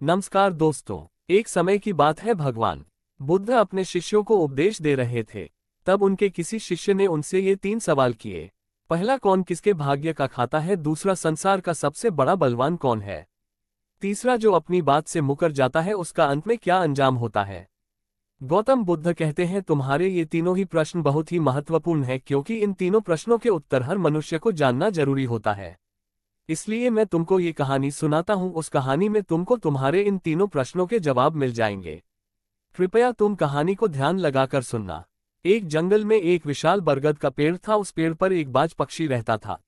नमस्कार दोस्तों। एक समय की बात है, भगवान बुद्ध अपने शिष्यों को उपदेश दे रहे थे। तब उनके किसी शिष्य ने उनसे ये 3 सवाल किए। पहला, कौन किसके भाग्य का खाता है। दूसरा, संसार का सबसे बड़ा बलवान कौन है। तीसरा, जो अपनी बात से मुकर जाता है उसका अंत में क्या अंजाम होता है। गौतम बुद्ध कहते हैं, तुम्हारे ये तीनों ही प्रश्न बहुत ही महत्वपूर्ण है, क्योंकि इन तीनों प्रश्नों के उत्तर हर मनुष्य को जानना जरूरी होता है। इसलिए मैं तुमको ये कहानी सुनाता हूँ। उस कहानी में तुमको तुम्हारे इन तीनों प्रश्नों के जवाब मिल जाएंगे। कृपया तुम कहानी को ध्यान लगाकर सुनना। एक जंगल में एक विशाल बरगद का पेड़ था। उस पेड़ पर एक बाज पक्षी रहता था।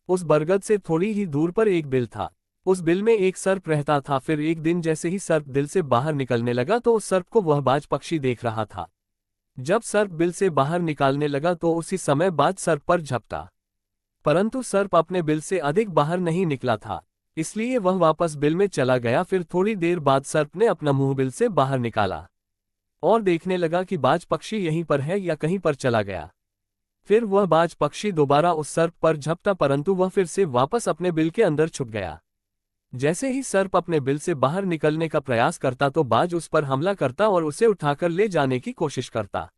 उस बरगद से थोड़ी ही दूर पर एक बिल था। उस बिल में एक सर्प रहता था। फिर एक दिन जैसे ही सर्प दिल से बाहर निकलने लगा तो उस सर्प को वह बाज पक्षी देख रहा था। जब सर्प बिल से बाहर निकालने लगा तो उसी समय बाज सर्प पर झपटा, परंतु सर्प अपने बिल से अधिक बाहर नहीं निकला था, इसलिए वह वापस बिल में चला गया। फिर थोड़ी देर बाद सर्प ने अपना मुंह बिल से बाहर निकाला और देखने लगा कि बाज पक्षी यहीं पर है या कहीं पर चला गया। फिर वह बाज पक्षी दोबारा उस सर्प पर झपटा, परंतु वह फिर से वापस अपने बिल के अंदर छुप गया। जैसे ही सर्प अपने बिल से बाहर निकलने का प्रयास करता तो बाज उस पर हमला करता और उसे उठाकर ले जाने की कोशिश करता।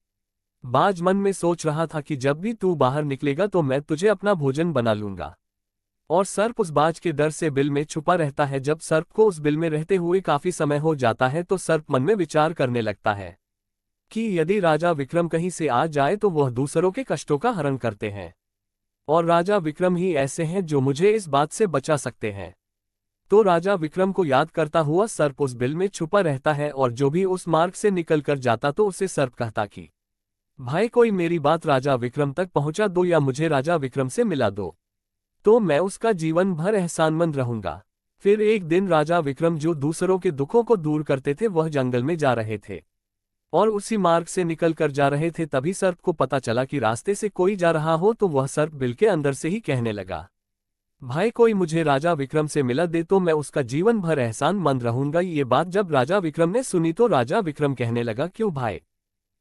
बाज मन में सोच रहा था कि जब भी तू बाहर निकलेगा तो मैं तुझे अपना भोजन बना लूंगा। और सर्प उस बाज के डर से बिल में छुपा रहता है। जब सर्प को उस बिल में रहते हुए काफी समय हो जाता है तो सर्प मन में विचार करने लगता है कि यदि राजा विक्रम कहीं से आ जाए तो वह दूसरों के कष्टों का हरण करते हैं, और राजा विक्रम ही ऐसे हैं जो मुझे इस बात से बचा सकते हैं। तो राजा विक्रम को याद करता हुआ सर्प उस बिल में छुपा रहता है, और जो भी उस मार्ग से निकल कर जाता तो उसे सर्प कहता कि भाई, कोई मेरी बात राजा विक्रम तक पहुंचा दो या मुझे राजा विक्रम से मिला दो, तो मैं उसका जीवन भर एहसानमंद रहूंगा। फिर एक दिन राजा विक्रम, जो दूसरों के दुखों को दूर करते थे, वह जंगल में जा रहे थे और उसी मार्ग से निकल कर जा रहे थे। तभी सर्प को पता चला कि रास्ते से कोई जा रहा हो, तो वह सर्प बिल के अंदर से ही कहने लगा, भाई कोई मुझे राजा विक्रम से मिला दे तो मैं उसका जीवन भर एहसानमंद रहूंगा। ये बात जब राजा विक्रम ने सुनी तो राजा विक्रम कहने लगा, क्यों भाई,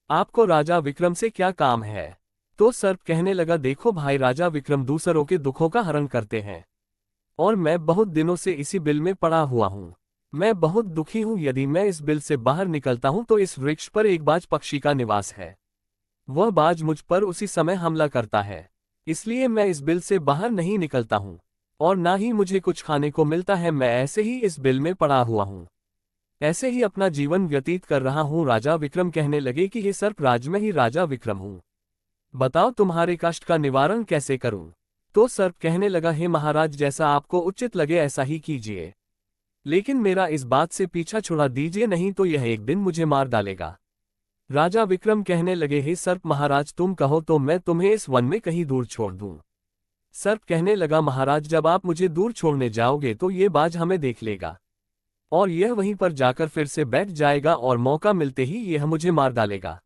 आपको राजा विक्रम से क्या काम है। तो सर्प कहने लगा, देखो भाई, राजा विक्रम दूसरों के दुखों का हरण करते हैं और मैं बहुत दिनों से इसी बिल में पड़ा हुआ हूँ। मैं बहुत दुखी हूँ। यदि मैं इस बिल से बाहर निकलता हूँ तो इस वृक्ष पर एक बाज पक्षी का निवास है। वह बाज मुझ पर उसी समय हमला करता है, इसलिए मैं इस बिल से बाहर नहीं निकलता हूँ और ना ही मुझे कुछ खाने को मिलता है। मैं ऐसे ही इस बिल में पड़ा हुआ हूँ, ऐसे ही अपना जीवन व्यतीत कर रहा हूँ। राजा विक्रम कहने लगे कि ये सर्प राज में ही राजा विक्रम हूँ, बताओ तुम्हारे कष्ट का निवारण कैसे करूं। तो सर्प कहने लगा, हे महाराज, जैसा आपको उचित लगे ऐसा ही कीजिए, लेकिन मेरा इस बात से पीछा छुड़ा दीजिए, नहीं तो यह एक दिन मुझे मार डालेगा। राजा विक्रम कहने लगे, हे सर्प महाराज, तुम कहो तो मैं तुम्हें इस वन में कहीं दूर छोड़ दूं। सर्प कहने लगा, महाराज, जब आप मुझे दूर छोड़ने जाओगे तो ये बाज हमें देख लेगा और यह वहीं पर जाकर फिर से बैठ जाएगा और मौका मिलते ही यह मुझे मार डालेगा।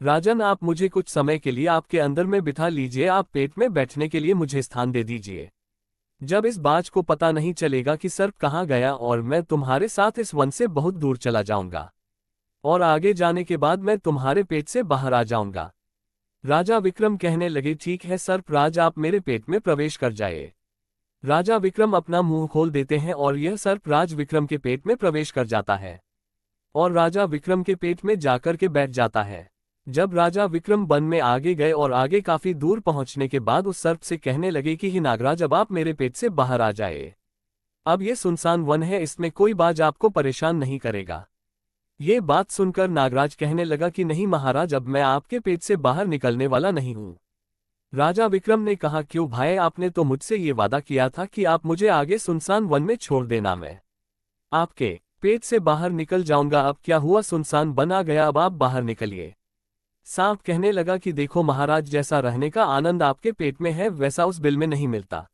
राजन, आप मुझे कुछ समय के लिए आपके अंदर में बिठा लीजिए, आप पेट में बैठने के लिए मुझे स्थान दे दीजिए। जब इस बाज को पता नहीं चलेगा कि सर्प कहाँ गया, और मैं तुम्हारे साथ इस वन से बहुत दूर चला जाऊंगा और आगे जाने के बाद मैं तुम्हारे पेट से बाहर आ जाऊंगा। राजा विक्रम कहने लगे, ठीक है सर्प राज, आप मेरे पेट में प्रवेश कर जाए। राजा विक्रम अपना मुंह खोल देते हैं और यह सर्प राज विक्रम के पेट में प्रवेश कर जाता है और राजा विक्रम के पेट में जाकर के बैठ जाता है। जब राजा विक्रम वन में आगे गए और आगे काफी दूर पहुंचने के बाद उस सर्प से कहने लगे कि हे नागराज, अब आप मेरे पेट से बाहर आ जाए। अब ये सुनसान वन है, इसमें कोई बाज आपको परेशान नहीं करेगा। ये बात सुनकर नागराज कहने लगा कि नहीं महाराज, अब मैं आपके पेट से बाहर निकलने वाला नहीं हूं। राजा विक्रम ने कहा, क्यों भाई, आपने तो मुझसे ये वादा किया था कि आप मुझे आगे सुनसान वन में छोड़ देना, मैं आपके पेट से बाहर निकल जाऊंगा। अब क्या हुआ, सुनसान वन आ गया, अब आप बाहर निकलिए। सांप कहने लगा कि देखो महाराज, जैसा रहने का आनंद आपके पेट में है वैसा उस बिल में नहीं मिलता।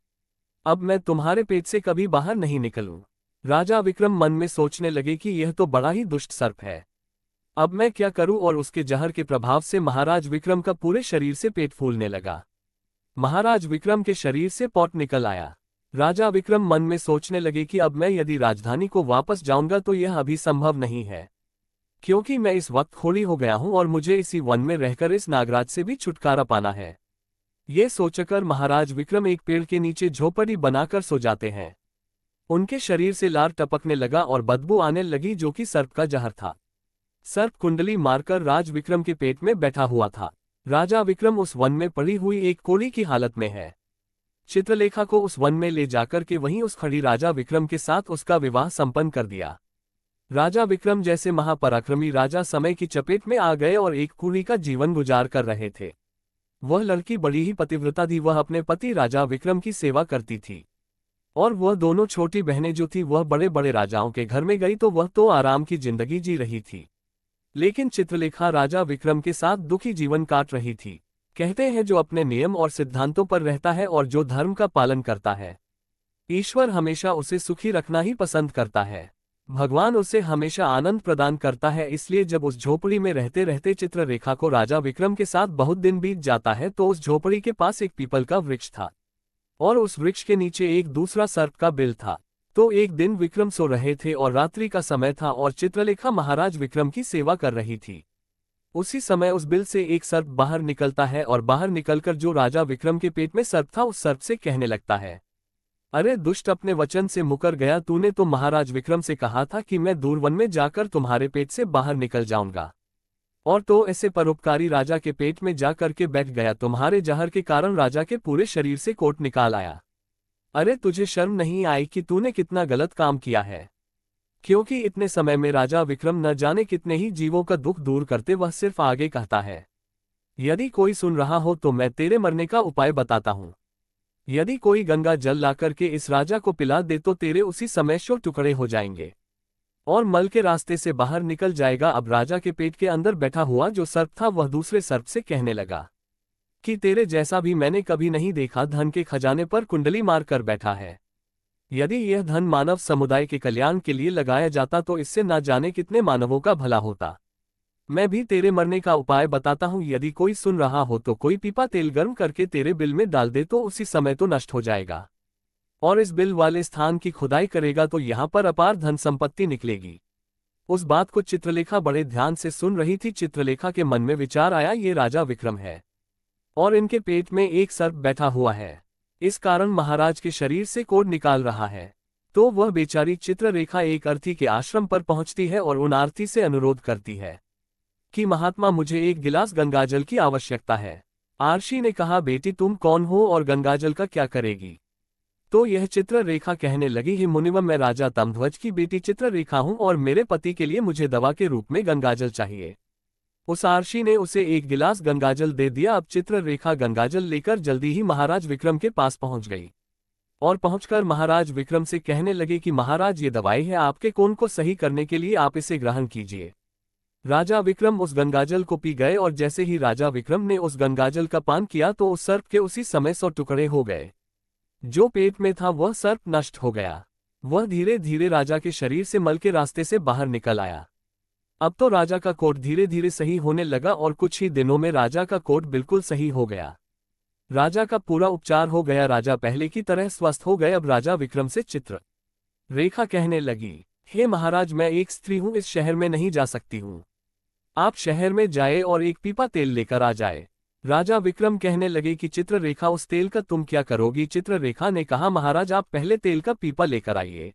अब मैं तुम्हारे पेट से कभी बाहर नहीं निकलूं। राजा विक्रम मन में सोचने लगे कि यह तो बड़ा ही दुष्ट सर्प है, अब मैं क्या करूं। और उसके जहर के प्रभाव से महाराज विक्रम का पूरे शरीर से पेट फूलने लगा। महाराज विक्रम के शरीर से पॉट निकल आया। राजा विक्रम मन में सोचने लगे कि अब मैं यदि राजधानी को वापस जाऊंगा तो यह अभी संभव नहीं है, क्योंकि मैं इस वक्त खोड़ी हो गया हूं और मुझे इसी वन में रहकर इस नागराज से भी छुटकारा पाना है। ये सोचकर महाराज विक्रम एक पेड़ के नीचे झोपड़ी बनाकर सो जाते हैं। उनके शरीर से लार टपकने लगा और बदबू आने लगी जो कि सर्प का जहर था। सर्प कुंडली मारकर राज विक्रम के पेट में बैठा हुआ था। राजा विक्रम उस वन में पड़ी हुई एक कोड़ी की हालत में है। चित्रलेखा को उस वन में ले जाकर के वहीं उस खड़ी राजा विक्रम के साथ उसका विवाह संपन्न कर दिया। राजा विक्रम जैसे महापराक्रमी राजा समय की चपेट में आ गए और एक कुड़ी का जीवन गुजार कर रहे थे। वह लड़की बड़ी ही पतिव्रता थी। वह अपने पति राजा विक्रम की सेवा करती थी और वह दोनों छोटी बहनें जो थी वह बड़े बड़े राजाओं के घर में गई तो वह तो आराम की जिंदगी जी रही थी, लेकिन चित्रलेखा राजा विक्रम के साथ दुखी जीवन काट रही थी। कहते हैं जो अपने नियम और सिद्धांतों पर रहता है और जो धर्म का पालन करता है, ईश्वर हमेशा उसे सुखी रखना ही पसंद करता है। भगवान उसे हमेशा आनंद प्रदान करता है। इसलिए जब उस झोपड़ी में रहते रहते चित्ररेखा को राजा विक्रम के साथ बहुत दिन बीत जाता है तो उस झोपड़ी के पास एक पीपल का वृक्ष था और उस वृक्ष के नीचे एक दूसरा सर्प का बिल था। तो एक दिन विक्रम सो रहे थे और रात्रि का समय था और चित्रलेखा महाराज विक्रम की सेवा कर रही थी। उसी समय उस बिल से एक सर्प बाहर निकलता है और बाहर निकलकर जो राजा विक्रम के पेट में सर्प था उस सर्प से कहने लगता है, अरे दुष्ट, अपने वचन से मुकर गया। तूने तो महाराज विक्रम से कहा था कि मैं दूर वन में जाकर तुम्हारे पेट से बाहर निकल जाऊंगा, और तो ऐसे परोपकारी राजा के पेट में जा करके बैठ गया। तुम्हारे जहर के कारण राजा के पूरे शरीर से कोट निकाल आया। अरे तुझे शर्म नहीं आई कि तूने कितना गलत काम किया है? क्योंकि इतने समय में राजा विक्रम न जाने कितने ही जीवों का दुख दूर करते वह सिर्फ आगे कहता है। यदि कोई सुन रहा हो तो मैं तेरे मरने का उपाय बताता हूँ। यदि कोई गंगा जल लाकर के इस राजा को पिला दे तो तेरे उसी समय 100 टुकड़े हो जाएंगे और मल के रास्ते से बाहर निकल जाएगा। अब राजा के पेट के अंदर बैठा हुआ जो सर्प था वह दूसरे सर्प से कहने लगा कि तेरे जैसा भी मैंने कभी नहीं देखा, धन के खजाने पर कुंडली मार कर बैठा है। यदि यह धन मानव समुदाय के कल्याण के लिए लगाया जाता तो इससे न जाने कितने मानवों का भला होता। मैं भी तेरे मरने का उपाय बताता हूँ। यदि कोई सुन रहा हो तो कोई पीपा तेल गर्म करके तेरे बिल में डाल दे तो उसी समय तो नष्ट हो जाएगा, और इस बिल वाले स्थान की खुदाई करेगा तो यहाँ पर अपार धन संपत्ति निकलेगी। उस बात को चित्रलेखा बड़े ध्यान से सुन रही थी। चित्रलेखा के मन में विचार आया, ये राजा विक्रम है और इनके पेट में एक सर्प बैठा हुआ है, इस कारण महाराज के शरीर से कोढ़ निकाल रहा है। तो वह बेचारी चित्ररेखा एक अर्थी के आश्रम पर पहुंचती है और उन आरती से अनुरोध करती है कि महात्मा, मुझे एक गिलास गंगाजल की आवश्यकता है। आरशी ने कहा, बेटी तुम कौन हो और गंगाजल का क्या करेगी? तो यह चित्ररेखा कहने लगी, ही मुनिवर, मैं राजा तमध्वज की बेटी चित्ररेखा हूं और मेरे पति के लिए मुझे दवा के रूप में गंगाजल चाहिए। उस आरशी ने उसे एक गिलास गंगाजल दे दिया। अब चित्ररेखा गंगाजल लेकर जल्दी ही महाराज विक्रम के पास पहुंच गई और पहुंचकर महाराज विक्रम से कहने लगे कि महाराज, ये दवाई है आपके कोढ़ को सही करने के लिए, आप इसे ग्रहण कीजिए। राजा विक्रम उस गंगाजल को पी गए और जैसे ही राजा विक्रम ने उस गंगाजल का पान किया तो उस सर्प के उसी समय 100 टुकड़े हो गए। जो पेट में था वह सर्प नष्ट हो गया। वह धीरे धीरे राजा के शरीर से मल के रास्ते से बाहर निकल आया। अब तो राजा का कोढ़ धीरे धीरे सही होने लगा और कुछ ही दिनों में राजा का कोढ़ बिल्कुल सही हो गया। राजा का पूरा उपचार हो गया। राजा पहले की तरह स्वस्थ हो गए। अब राजा विक्रम से चित्ररेखा कहने लगी, हे महाराज, मैं एक स्त्री हूं, इस शहर में नहीं जा सकती हूं। आप शहर में जाए और एक पीपा तेल लेकर आ जाए। राजा विक्रम कहने लगे कि चित्ररेखा, उस तेल का तुम क्या करोगी? चित्ररेखा ने कहा, महाराज आप पहले तेल का पीपा लेकर आइए,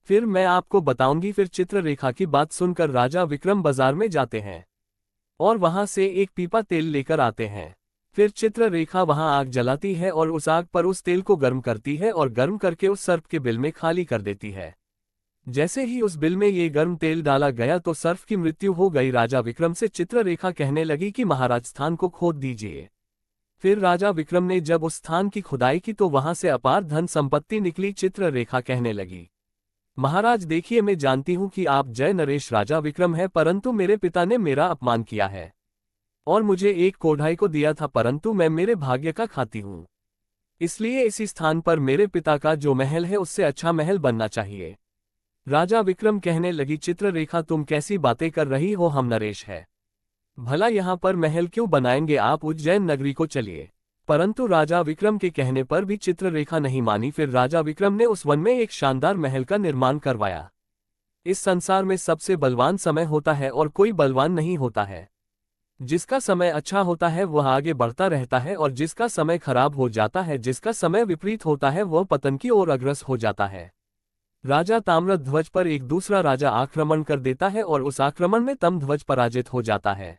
फिर मैं आपको बताऊंगी। फिर चित्ररेखा की बात सुनकर राजा विक्रम बाजार में जाते हैं और वहां से एक पीपा तेल लेकर आते हैं। फिर चित्ररेखा वहां आग जलाती है और उस आग पर उस तेल को गर्म करती है और गर्म करके उस सर्प के बिल में खाली कर देती है। जैसे ही उस बिल में ये गर्म तेल डाला गया तो सर्प की मृत्यु हो गई। राजा विक्रम से चित्ररेखा कहने लगी कि महाराज स्थान को खोद दीजिए। फिर राजा विक्रम ने जब उस स्थान की खुदाई की तो वहां से अपार धन संपत्ति निकली। चित्ररेखा कहने लगी, महाराज देखिए, मैं जानती हूं कि आप जय नरेश राजा विक्रम हैं, परंतु मेरे पिता ने मेरा अपमान किया है और मुझे एक कोढ़ाई को दिया था, परंतु मैं मेरे भाग्य का खाती हूं। इसलिए इसी स्थान पर मेरे पिता का जो महल है उससे अच्छा महल बनना चाहिए। राजा विक्रम कहने लगी, चित्ररेखा तुम कैसी बातें कर रही हो? हम नरेश है, भला यहाँ पर महल क्यों बनाएंगे? आप उज्जैन नगरी को चलिए। परंतु राजा विक्रम के कहने पर भी चित्ररेखा नहीं मानी। फिर राजा विक्रम ने उस वन में एक शानदार महल का निर्माण करवाया। इस संसार में सबसे बलवान समय होता है और कोई बलवान नहीं होता है। जिसका समय अच्छा होता है वह आगे बढ़ता रहता है और जिसका समय खराब हो जाता है, जिसका समय विपरीत होता है वह पतन की ओर अग्रसर हो जाता है। राजा ताम्रध्वज पर एक दूसरा राजा आक्रमण कर देता है और उस आक्रमण में तमध्वज पराजित हो जाता है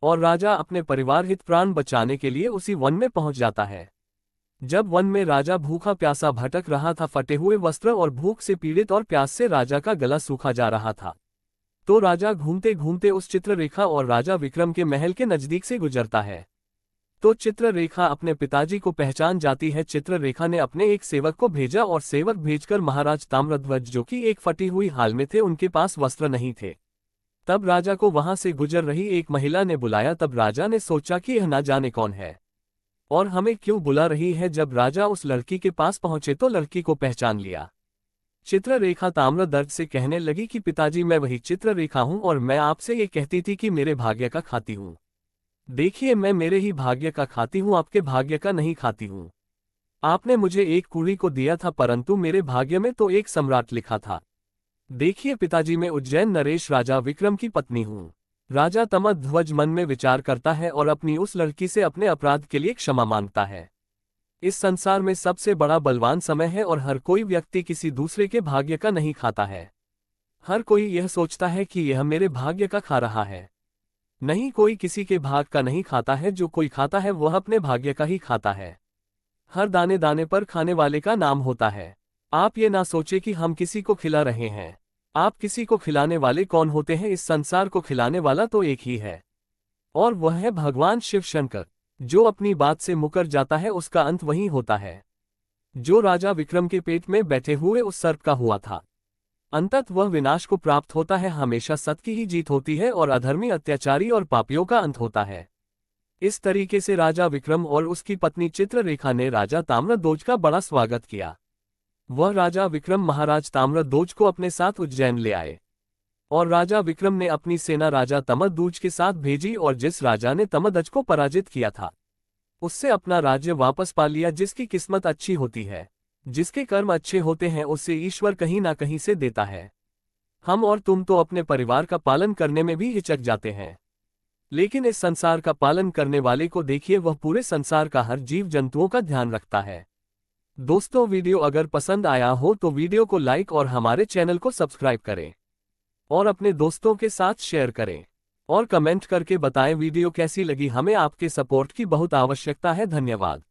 और राजा अपने परिवार हित प्राण बचाने के लिए उसी वन में पहुंच जाता है। जब वन में राजा भूखा प्यासा भटक रहा था, फटे हुए वस्त्र और भूख से पीड़ित और प्यास से राजा का गला सूखा जा रहा था, तो राजा घूमते घूमते उस चित्ररेखा और राजा विक्रम के महल के नजदीक से गुजरता है। तो चित्ररेखा अपने पिताजी को पहचान जाती है। चित्ररेखा ने अपने एक सेवक को भेजा और सेवक भेजकर महाराज ताम्रध्वज, जो कि एक फटी हुई हाल में थे, उनके पास वस्त्र नहीं थे, तब राजा को वहां से गुजर रही एक महिला ने बुलाया। तब राजा ने सोचा कि यह ना जाने कौन है और हमें क्यों बुला रही है। जब राजा उस लड़की के पास पहुंचे तो लड़की को पहचान लिया। चित्ररेखा ताम्रध्वज से कहने लगी कि पिताजी, मैं वही चित्ररेखा हूं और मैं आपसे ये कहती थी कि मेरे भाग्य का खाती हूं। देखिए, मैं मेरे ही भाग्य का खाती हूं, आपके भाग्य का नहीं खाती हूं। आपने मुझे एक कुड़ी को दिया था, परंतु मेरे भाग्य में तो एक सम्राट लिखा था। देखिए पिताजी, मैं उज्जैन नरेश राजा विक्रम की पत्नी हूं। राजा तमध्वज मन में विचार करता है और अपनी उस लड़की से अपने अपराध के लिए क्षमा मांगता है। इस संसार में सबसे बड़ा बलवान समय है और हर कोई व्यक्ति किसी दूसरे के भाग्य का नहीं खाता है। हर कोई यह सोचता है कि यह मेरे भाग्य का खा रहा है। नहीं, कोई किसी के भाग का नहीं खाता है। जो कोई खाता है वह अपने भाग्य का ही खाता है। हर दाने दाने पर खाने वाले का नाम होता है। आप ये ना सोचे कि हम किसी को खिला रहे हैं। आप किसी को खिलाने वाले कौन होते हैं? इस संसार को खिलाने वाला तो एक ही है और वह है भगवान शिव शंकर। जो अपनी बात से मुकर जाता है उसका अंत वही होता है। जो राजा विक्रम के पेट में बैठे हुए उस सर्प का हुआ था, अंततः वह विनाश को प्राप्त होता है। हमेशा सत्य की ही जीत होती है और अधर्मी, अत्याचारी और पापियों का अंत होता है। इस तरीके से राजा विक्रम और उसकी पत्नी चित्ररेखा ने राजा ताम्रध्वज का बड़ा स्वागत किया। वह राजा विक्रम महाराज ताम्रध्वज को अपने साथ उज्जैन ले आए और राजा विक्रम ने अपनी सेना राजा तमध्वज के साथ भेजी और जिस राजा ने तमध्वज को पराजित किया था उससे अपना राज्य वापस पा लिया। जिसकी किस्मत अच्छी होती है, जिसके कर्म अच्छे होते हैं, उससे ईश्वर कहीं ना कहीं से देता है। हम और तुम तो अपने परिवार का पालन करने में भी हिचक जाते हैं, लेकिन इस संसार का पालन करने वाले को देखिए, वह पूरे संसार का हर जीव जंतुओं का ध्यान रखता है। दोस्तों, वीडियो अगर पसंद आया हो तो वीडियो को लाइक और हमारे चैनल को सब्सक्राइब करें और अपने दोस्तों के साथ शेयर करें और कमेंट करके बताएं वीडियो कैसी लगी। हमें आपके सपोर्ट की बहुत आवश्यकता है। धन्यवाद।